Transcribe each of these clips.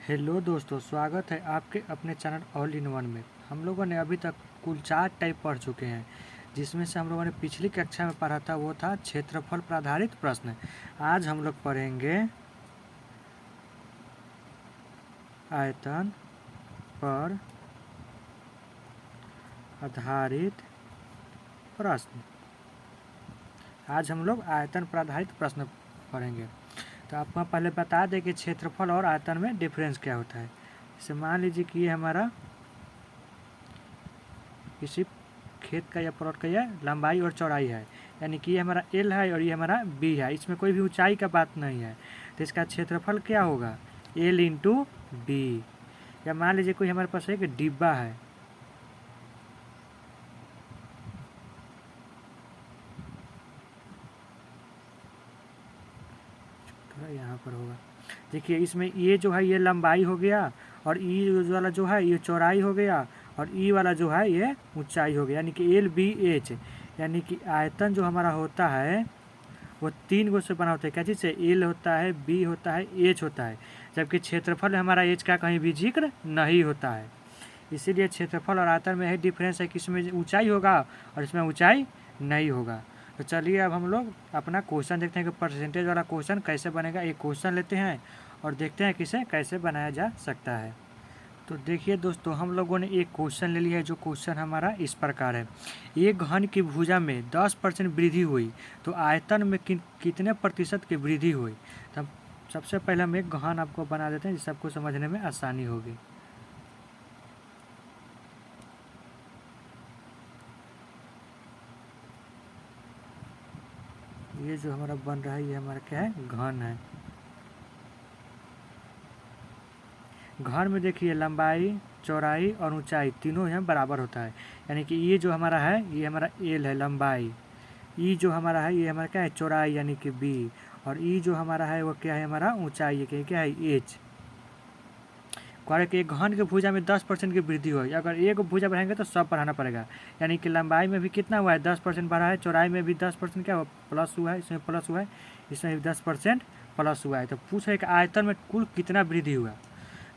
Hello दोस्तों, स्वागत है आपके अपने चैनल ऑल इन वन में। हम लोगों ने अभी तक कुल 4 टाइप पढ़ चुके हैं, जिसमें से हम लोगों ने पिछली कक्षा में पढ़ा था वो था क्षेत्रफल पर आधारित प्रश्न। आज हम लोग पढ़ेंगे आयतन पर आधारित प्रश्न। आज हम लोग आयतन पर आधारित प्रश्न पढ़ेंगे। तो आपको पहले बता दें कि क्षेत्रफल और आयतन में डिफरेंस क्या होता है। जैसे मान लीजिए कि ये हमारा किसी खेत का या प्लॉट का यह लंबाई और चौड़ाई है, यानी कि ये हमारा एल है और ये हमारा बी है। इसमें कोई भी ऊंचाई का बात नहीं है, तो इसका क्षेत्रफल क्या होगा, एल इंटू बी। या मान लीजिए कोई हमारे पास एक डिब्बा है, थोड़ा यहाँ पर होगा। देखिए इसमें ये जो है ये लंबाई हो गया, और ई वाला जो है ये चौड़ाई हो गया, और ई वाला जो है ये ऊंचाई हो गया, यानी कि एल बी एच। यानी कि आयतन जो हमारा होता है वो 3 गो से बना होता है। क्या चीज़ से? एल होता है, बी होता है, एच होता है। जबकि क्षेत्रफल हमारा एच का कहीं भी जिक्र नहीं होता है। इसीलिए क्षेत्रफल और आयतन में यही डिफरेंस है कि इसमें ऊंचाई होगा और इसमें ऊंचाई नहीं होगा। तो चलिए अब हम लोग अपना क्वेश्चन देखते हैं कि परसेंटेज वाला क्वेश्चन कैसे बनेगा। एक क्वेश्चन लेते हैं और देखते हैं कि इसे कैसे बनाया जा सकता है। तो देखिए दोस्तों, हम लोगों ने एक क्वेश्चन ले लिया है। जो क्वेश्चन हमारा इस प्रकार है, एक घन की भुजा में 10% वृद्धि हुई तो आयतन में कितने प्रतिशत की वृद्धि हुई। तो सबसे पहले हम एक घन आपको बना देते हैं जिससे आपको समझने में आसानी होगी। ये जो हमारा बन रहा है ये हमारा क्या है, घन है। घन में देखिए लंबाई, चौड़ाई और ऊंचाई तीनों यहाँ बराबर होता है। यानी कि ये जो हमारा है ये हमारा एल है लंबाई, ई जो हमारा है ये हमारा क्या है, चौड़ाई यानी कि बी, और ई जो हमारा है वो क्या है, हमारा ऊंचाई है, क्या है, एच। कह कि एक घन के भुजा में 10% की वृद्धि हो। अगर एक भुजा बढ़ाएंगे तो सब बढ़ाना पड़ेगा। यानी कि लंबाई में भी कितना हुआ है, 10% बढ़ा है, चौड़ाई में भी 10% क्या हुआ, प्लस हुआ है, इसमें प्लस हुआ है, इसमें भी 10% प्लस हुआ है। तो पूछ रहे कि आयतन में कुल कितना वृद्धि हुआ।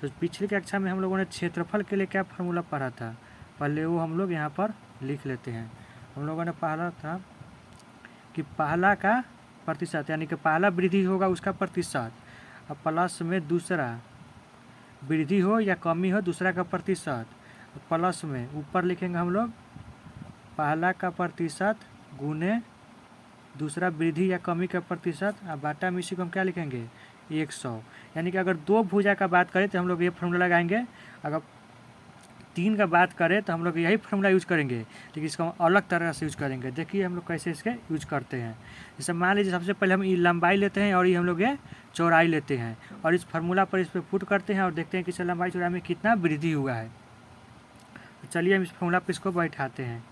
तो पिछली कक्षा में हम लोगों ने क्षेत्रफल के लिए क्या फार्मूला पढ़ा था, पहले वो हम लोग यहाँ पर लिख लेते हैं। हम लोगों ने पढ़ा था कि पहला का प्रतिशत, यानी कि पहला वृद्धि होगा उसका प्रतिशत, और प्लस में दूसरा वृद्धि हो या कमी हो दूसरा का प्रतिशत, प्लस में ऊपर लिखेंगे हम लोग पहला का प्रतिशत गुने दूसरा वृद्धि या कमी का प्रतिशत, और बाटा में इसी को हम क्या लिखेंगे, 100। यानी कि अगर दो भुजा का बात करें तो हम लोग ये फॉर्मूला लगाएंगे, अगर 3 का बात करें तो हम लोग यही फॉर्मूला यूज करेंगे, लेकिन इसको हम अलग तरह से यूज करेंगे। देखिए हम लोग कैसे इसके यूज करते हैं। जैसे मान लीजिए सबसे पहले हम ये लंबाई लेते हैं और ये हम लोग ये चौड़ाई लेते हैं, और इस फार्मूला पर इस पर पुट करते हैं और देखते हैं कि इससे लंबाई चौड़ाई में कितना वृद्धि हुआ है। तो चलिए हम इस फार्मूला पर इसको बैठाते हैं।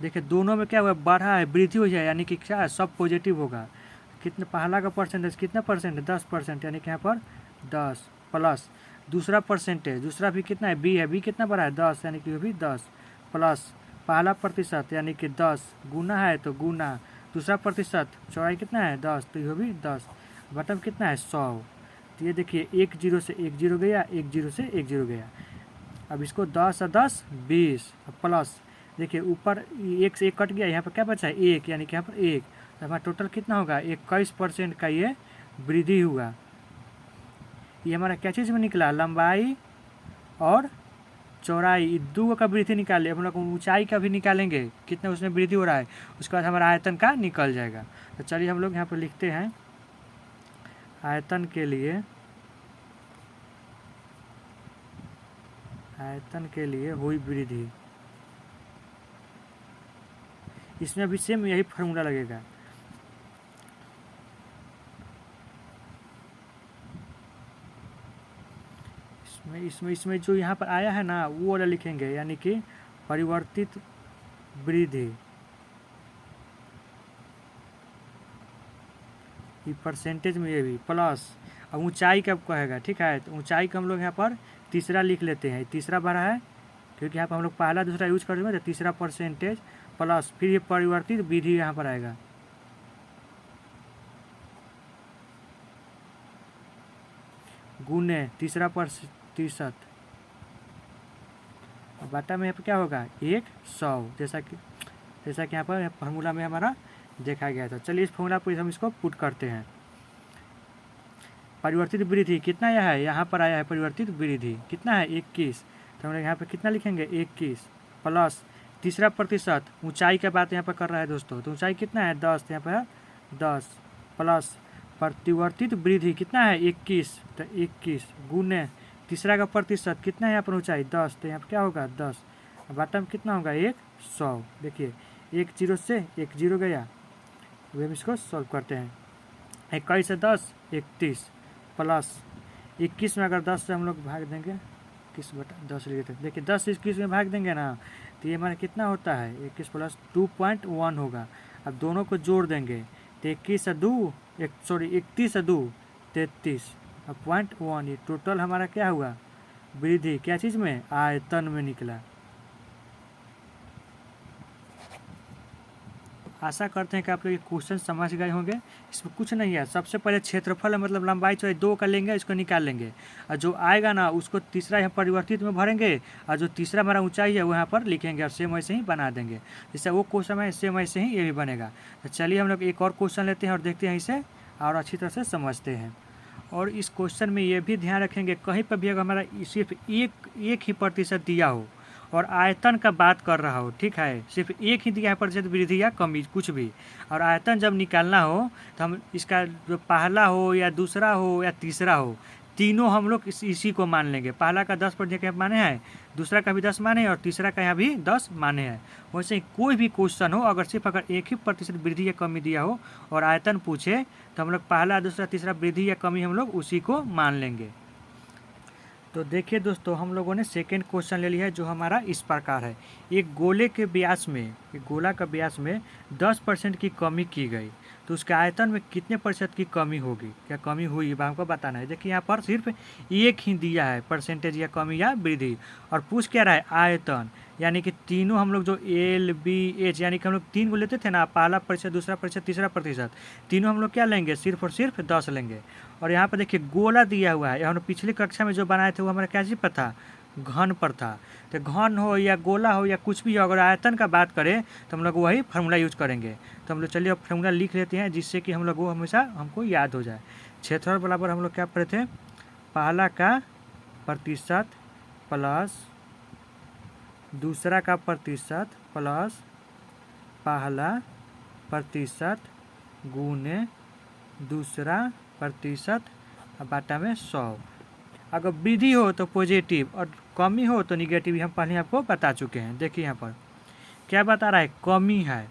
देखिए दोनों में क्या हुआ, बढ़ा है, वृद्धि हुई है, यानी कि क्या है, सब पॉजिटिव होगा। कितने, पहला का परसेंटेज कितना परसेंट है, 10%, यानी कि यहाँ पर 10 प्लस दूसरा परसेंटेज, दूसरा भी कितना है, बी है, बी कितना बड़ा है, 10, यानी कि वो भी 10 प्लस पहला प्रतिशत यानी कि 10 गुना है तो गुना दूसरा प्रतिशत, चौड़ाई कितना है 10 तो ये भी 10, बटन कितना है 100। तो ये देखिए 1 जीरो से 1 जीरो गया, 1 जीरो से 1 जीरो गया। अब इसको 10 और 10 20 प्लस, देखिए ऊपर 1 से 1 कट गया, यहाँ पर क्या बचा है 1, यानी कि यहाँ पर 1, तो हमारा टोटल कितना होगा, 21% का ये वृद्धि हुआ। ये हमारा क्या चीज़ में निकला, लंबाई और चौड़ाई, दो का वृद्धि निकाले। हम लोग ऊंचाई का भी निकालेंगे कितना उसमें वृद्धि हो रहा है, उसके बाद हमारा आयतन का निकल जाएगा। तो चलिए हम लोग यहाँ पर लिखते हैं आयतन के लिए, आयतन के लिए हुई वृद्धि। इसमें भी सेम यही फार्मूला लगेगा। इसमें जो यहाँ पर आया है ना वो वाला लिखेंगे, यानी कि परिवर्तित वृद्धि। ये परसेंटेज में ये भी प्लस, अब ऊंचाई कब कहेगा, ठीक है, तो ऊंचाई का हम लोग यहाँ पर तीसरा लिख लेते हैं, तीसरा बढ़ा है क्योंकि यहाँ पर हम लोग पहला दूसरा यूज कर देंगे, तो तीसरा परसेंटेज प्लस फिर ये परिवर्तित विधि यहाँ पर आएगा। गुने तीसरा प्रतिशत, बटा में यहाँ पर क्या होगा 100, जैसा कि यहाँ पर फार्मूला में हमारा देखा गया था। चलिए इस फार्मूला पर हम इसको पुट करते हैं। परिवर्तित वृद्धि कितना आया है, यहाँ पर आया है परिवर्तित वृद्धि कितना है 21, तो हम लोग यहाँ पर कितना लिखेंगे 21 प्लस तीसरा प्रतिशत, ऊंचाई का बात यहाँ पर कर रहा है दोस्तों, तो ऊंचाई कितना है 10, यहाँ पर 10 प्लस परिवर्तित वृद्धि कितना है 21, तो 21 गुने तीसरा का प्रतिशत कितना है यहाँ पर ऊंचाई 10, तो यहाँ पर क्या होगा 10, बटा में कितना होगा 100। देखिए 1 0 से 1 0 गया, अब हम इसको सॉल्व करते हैं। 21 से 10 31 प्लस 21 में अगर 10 से हम लोग भाग देंगे 21/10 लिखे थे, देखिए 10 से 21 में भाग देंगे ना, तो ये हमारा कितना होता है 21 प्लस 2.1 होगा। अब दोनों को जोड़ देंगे तो 31 से 2 33, अब 0.1, ये टोटल हमारा क्या हुआ वृद्धि क्या चीज़ में आयतन में निकला। आशा करते हैं कि आप लोग ये क्वेश्चन समझ गए होंगे। इसमें कुछ नहीं है, सबसे पहले क्षेत्रफल मतलब लंबाई चौड़ाई 2 का लेंगे, इसको निकाल लेंगे, और जो आएगा ना उसको तीसरा यहाँ परिवर्तित में भरेंगे, और जो तीसरा हमारा ऊंचाई है वो यहाँ पर लिखेंगे और सेम वैसे ही बना देंगे। जैसे वो क्वेश्चन है सेम वैसे ही ये भी बनेगा। तो चलिए हम लोग एक और क्वेश्चन लेते हैं और देखते हैं इसे और अच्छी तरह से समझते हैं। और इस क्वेश्चन में ये भी ध्यान रखेंगे कहीं पर भी अगर हमारा सिर्फ एक ही प्रतिशत दिया हो और आयतन का बात कर रहा हो, ठीक है, सिर्फ एक ही दिया है प्रतिशत वृद्धि या कमी कुछ भी, और आयतन जब निकालना हो तो हम इसका जो पहला हो या दूसरा हो या तीसरा हो, तीनों हम लोग इसी को मान लेंगे। पहला का 10% माने हैं, दूसरा का भी 10 माने हैं और तीसरा का यहाँ भी 10 माने हैं। वैसे ही कोई भी क्वेश्चन हो अगर सिर्फ अगर एक ही प्रतिशत वृद्धि या कमी दिया हो और आयतन पूछे तो हम लोग पहला दूसरा तीसरा वृद्धि या कमी हम लोग उसी को मान लेंगे। तो देखिए दोस्तों हम लोगों ने सेकेंड क्वेश्चन ले लिया है जो हमारा इस प्रकार है। एक गोले के व्यास में, एक गोला का व्यास में 10% की कमी की गई तो उसके आयतन में कितने प्रतिशत की कमी होगी, क्या कमी हुई वह हमको बताना है। देखिए यहाँ पर सिर्फ एक ही दिया है परसेंटेज या कमी या वृद्धि, और पूछ क्या रहा है आयतन, यानी कि तीनों हम लोग जो LBH यानी कि हम लोग 3 को लेते थे ना, पहला प्रतिशत दूसरा प्रतिशत तीसरा प्रतिशत, तीनों हम लोग क्या लेंगे सिर्फ और सिर्फ 10 लेंगे। और यहाँ पर देखिए गोला दिया हुआ है, हम लोग पिछली कक्षा में जो बनाए थे वो हमारा क्या चीज़ पर था, घन पर था। तो घन हो या गोला हो या कुछ भी हो अगर आयतन का बात करें तो हम लोग वही फार्मूला यूज करेंगे। तो हम लोग चलिए अब फार्मूला लिख लेते हैं जिससे कि हम लोग वो हमेशा हमको याद हो जाए। क्षेत्रफल बराबर हम लोग क्या पढ़े थे, पहला का प्रतिशत प्लस दूसरा का प्रतिशत प्लस पहला प्रतिशत गुने दूसरा प्रतिशत बटा में 100। अगर वृद्धि हो तो पॉजिटिव और कमी हो तो निगेटिव, हम पहले आपको बता चुके हैं। देखिए यहाँ पर क्या बता रहा है, कमी है,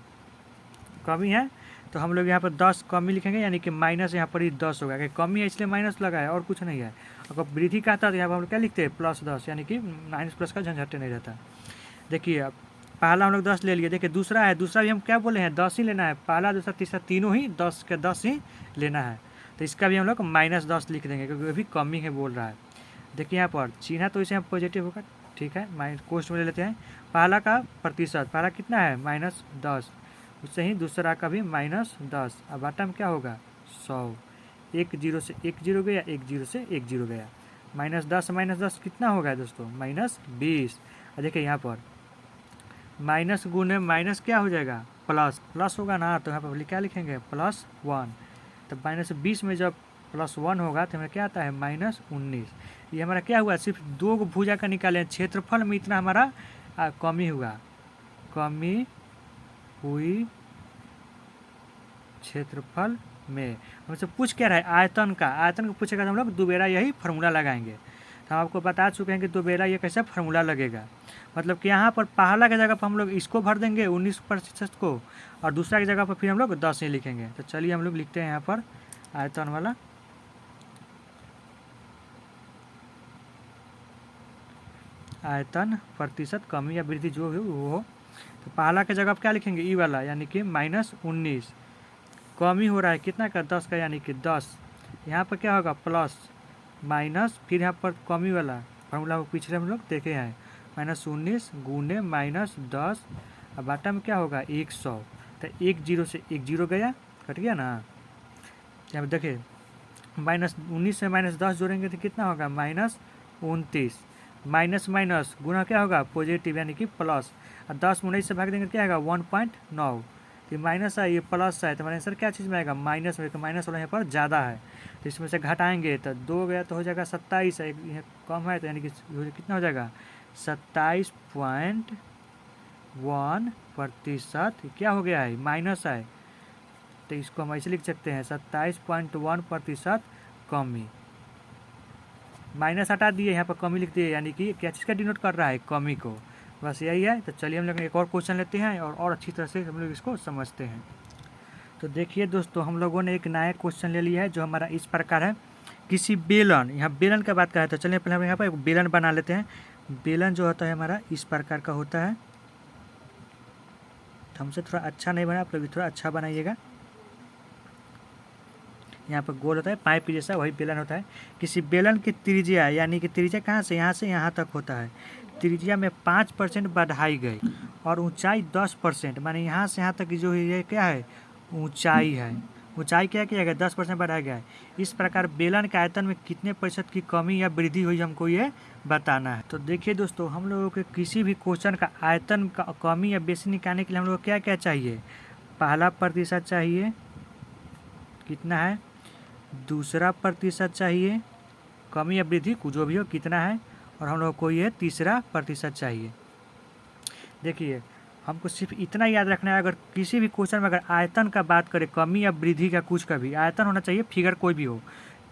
कमी है तो हम लोग यहाँ पर 10 कमी लिखेंगे, यानी कि माइनस यहाँ पर ही 10 होगा, कि कमी है इसलिए माइनस लगा है और कुछ नहीं है। अगर वृद्धि का था तो यहाँ पर हम लोग क्या लिखते हैं +10, यानी कि माइनस प्लस का झंझट नहीं रहता। देखिए अब पहला हम लोग 10 ले लिए, देखिए दूसरा है, दूसरा भी हम क्या बोले हैं 10 ही लेना है, पहला दूसरा तीसरा तीनों ही 10 के 10 ही लेना है। तो इसका भी हम लोग -10 लिख देंगे क्योंकि अभी कमी है बोल रहा है। देखिए यहाँ पर चिन्ह तो इसे हम पॉजिटिव होगा, ठीक है, माइनस कोष्ट में ले लेते हैं। पहला का प्रतिशत, पहला कितना है -10, उससे ही दूसरा का भी -10, अब बटा में क्या होगा 100। 1 0 से 1 0 गया, 1 0 से 1 0 गया, -10 कितना होगा दोस्तों -20। और देखिए यहाँ पर माइनस गुने माइनस क्या हो जाएगा प्लस, प्लस होगा ना, तो यहाँ पर क्या लिखेंगे +1। तो -20 में जब +1 होगा तो हमें क्या आता है -19। ये हमारा क्या हुआ, सिर्फ 2 भुजा का निकाले, क्षेत्रफल में इतना हमारा कमी हुआ, कमी हुई क्षेत्रफल में। हमसे पूछ क्या रहा है आयतन का, आयतन को पूछेगा तो हम लोग दोबारा यही फार्मूला लगाएंगे। तो हम आपको बता चुके हैं कि दोबारा ये कैसे फार्मूला लगेगा, मतलब कि यहाँ पर पहला की जगह पर हम लोग इसको भर देंगे 19% को, और दूसरा की जगह पर फिर हम लोग 10 ही लिखेंगे। तो चलिए हम लोग लिखते हैं यहाँ पर आयतन वाला, आयतन प्रतिशत कमी या वृद्धि जो हो वो हो। तो पहला की जगह पर क्या लिखेंगे ई वाला, यानी कि -19, कमी हो रहा है कितना का 10 का, यानी कि 10। यहाँ पर क्या होगा प्लस माइनस, फिर यहाँ पर कमी वाला फार्मूला पिछले हम लोग देखे हैं -19 गुने -10, अब बटा में क्या होगा 100। तो 1 0 से 1 0 गया, कट गया ना। यहाँ पर देखिए -19 से -10 जोड़ेंगे तो कितना होगा -29। माइनस माइनस गुना क्या होगा पॉजिटिव यानी कि प्लस। और 10 में 19 से भाग देंगे क्या आएगा 1.9। ये माइनस है ये प्लस है तो हमारा आंसर क्या चीज़ में आएगा माइनस में। माइनस वाला यहाँ पर ज़्यादा है तो इसमें से घटाएंगे तो 2 गया तो हो जाएगा 27 है, यहाँ कम है तो यानी कि कितना हो जाएगा 27.1%। क्या हो गया है माइनस है तो इसको हम ऐसे लिख सकते हैं 27.1% कमी। माइनस हटा दिए यहाँ पर कमी लिख दिए यानी कि क्या चीज़ का डिनोट कर रहा है कमी को। बस यही है। तो चलिए हम लोग एक और क्वेश्चन लेते हैं और अच्छी तरह से हम लोग इसको समझते हैं। तो देखिए दोस्तों हम लोगों ने एक नया क्वेश्चन ले लिया है जो हमारा इस प्रकार है। किसी बेलन, यहाँ बेलन का बात करें तो चलिए पहले हम यहाँ पर एक बेलन बना लेते हैं। बेलन जो होता है हमारा इस प्रकार का होता है। तो हमसे थोड़ा अच्छा नहीं बना, आप लोग भी थोड़ा अच्छा बनाइएगा। यहाँ पर गोल होता है पाइप जैसा, वही बेलन होता है। किसी बेलन की त्रिज्या यानी कि त्रिज्या कहाँ से यहाँ तक होता है। त्रिज्या में 5% बढ़ाई गई और ऊंचाई 10%, माने यहाँ से यहाँ तक जो ये क्या है ऊंचाई है। ऊंचाई क्या किया गया 10% बढ़ाया गया है। इस प्रकार बेलन के आयतन में कितने प्रतिशत की कमी या वृद्धि हुई हमको ये बताना है। तो देखिए दोस्तों हम लोगों के किसी भी क्वेश्चन का आयतन का कमी या बेसी निकालने के लिए हम लोग को क्या क्या चाहिए। पहला प्रतिशत चाहिए कितना है, दूसरा प्रतिशत चाहिए कमी या वृद्धि जो भी हो कितना है, और हम लोग को ये तीसरा प्रतिशत चाहिए। देखिए हमको सिर्फ इतना याद रखना है, अगर किसी भी क्वेश्चन में अगर आयतन का बात करें कमी या वृद्धि का कुछ का भी आयतन होना चाहिए, फिगर कोई भी हो।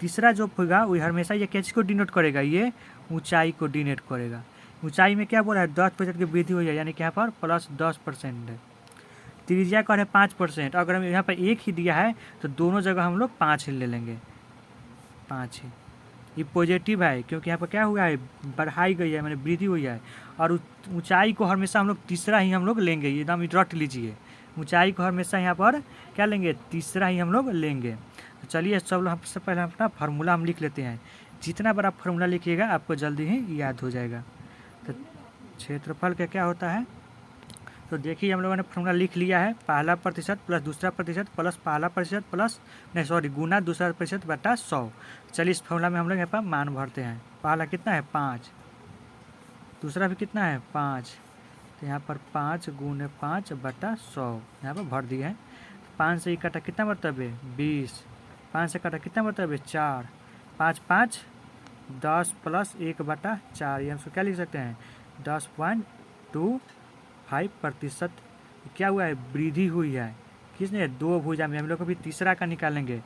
तीसरा जो होगा वो हमेशा ये क्या चीज़ को डिनोट करेगा, ये ऊंचाई को डिनोट करेगा। ऊंचाई में क्या बोला है 10% की वृद्धि हुई है यानी कि यहाँ पर +10% है। त्रिज्या का है 5%, अगर हम यहाँ पर 1 ही दिया है तो दोनों जगह हम लोग 5 ही ले लेंगे, 5 ही। ये पॉजिटिव है क्योंकि यहाँ पर क्या हुआ है बढ़ाई गई है मैंने वृद्धि हुई है। और ऊंचाई को हमेशा हम लोग तीसरा ही हम लोग लेंगे, एकदम रट लीजिए। ऊंचाई को हमेशा यहाँ पर क्या लेंगे तीसरा ही हम लोग लेंगे। तो चलिए सब लोग सबसे पहले अपना फार्मूला हम लिख लेते हैं। जितना बड़ा फार्मूला लिखिएगा आपको जल्दी ही याद हो जाएगा। तो क्षेत्रफल का क्या होता है, तो देखिए हम लोगों ने फॉर्मूला लिख लिया है। पहला प्रतिशत प्लस दूसरा प्रतिशत प्लस पहला प्रतिशत प्लस नहीं सॉरी गुना दूसरा प्रतिशत बटा 100। चलिए इस फॉर्मूला में हम लोग यहाँ पर मान भरते हैं। पहला कितना है 5, दूसरा भी कितना है 5, तो यहाँ पर 5 गुने 5 बटा 100 यहाँ पर भर दिए हैं। 5 से कटा कितना मतलब है 20, 5 से कटा कितना मतलब है 4, 5 5 10 प्लस 1 बटा 4, ये हम क्या लिख सकते हैं 10.25%। क्या हुआ है वृद्धि हुई है। किसने 2 भुजा में, हम लोग अभी तीसरा का निकालेंगे।